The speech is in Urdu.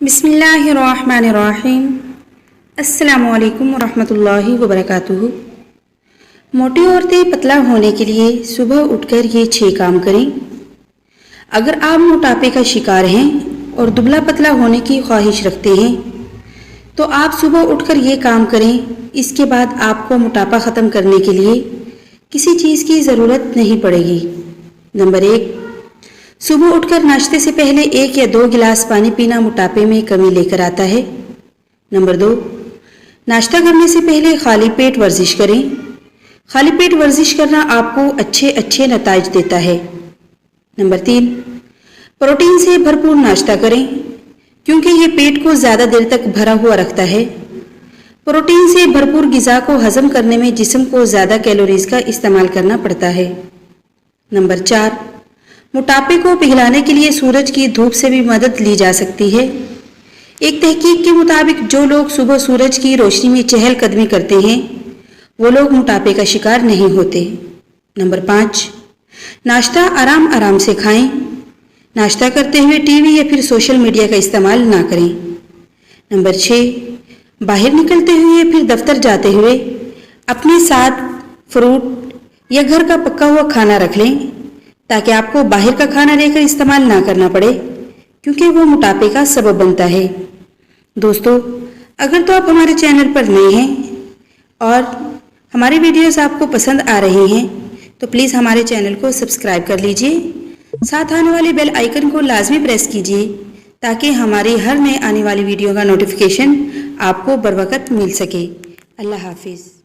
بسم اللہ الرحمن الرحیم۔ السلام علیکم ورحمۃ اللہ وبرکاتہ۔ موٹی عورتیں پتلا ہونے کے لیے صبح اٹھ کر یہ 6 کام کریں۔ اگر آپ موٹاپے کا شکار ہیں اور دبلا پتلا ہونے کی خواہش رکھتے ہیں تو آپ صبح اٹھ کر یہ کام کریں۔ اس کے بعد آپ کو موٹاپا ختم کرنے کے لیے کسی چیز کی ضرورت نہیں پڑے گی۔ نمبر 1، صبح اٹھ کر ناشتے سے پہلے 1 یا 2 گلاس پانی پینا موٹاپے میں کمی لے کر آتا ہے۔ نمبر 2، ناشتہ کرنے سے پہلے خالی پیٹ ورزش کریں۔ خالی پیٹ ورزش کرنا آپ کو اچھے نتائج دیتا ہے۔ نمبر 3، پروٹین سے بھرپور ناشتہ کریں کیونکہ یہ پیٹ کو زیادہ دیر تک بھرا ہوا رکھتا ہے۔ پروٹین سے بھرپور غذا کو ہضم کرنے میں جسم کو زیادہ کیلوریز کا استعمال کرنا پڑتا ہے۔ نمبر 4، موٹاپے کو پگھلانے کے لیے سورج کی دھوپ سے بھی مدد لی جا سکتی ہے۔ ایک تحقیق کے مطابق جو لوگ صبح سورج کی روشنی میں چہل قدمی کرتے ہیں وہ لوگ موٹاپے کا شکار نہیں ہوتے۔ نمبر 5، ناشتہ آرام سے کھائیں۔ ناشتہ کرتے ہوئے ٹی وی یا پھر سوشل میڈیا کا استعمال نہ کریں۔ نمبر 6، باہر نکلتے ہوئے یا پھر دفتر جاتے ہوئے اپنے ساتھ فروٹ یا گھر کا پکا ہوا کھانا رکھ لیں تاکہ آپ کو باہر کا کھانا لے کر استعمال نہ کرنا پڑے کیونکہ وہ موٹاپے کا سبب بنتا ہے۔ دوستو، اگر تو آپ ہمارے چینل پر نئے ہیں اور ہماری ویڈیوز آپ کو پسند آ رہی ہیں تو پلیز ہمارے چینل کو سبسکرائب کر لیجئے، ساتھ آنے والے بیل آئیکن کو لازمی پریس کیجئے تاکہ ہماری ہر نئے آنے والی ویڈیو کا نوٹیفیکیشن آپ کو بروقت مل سکے۔ اللہ حافظ۔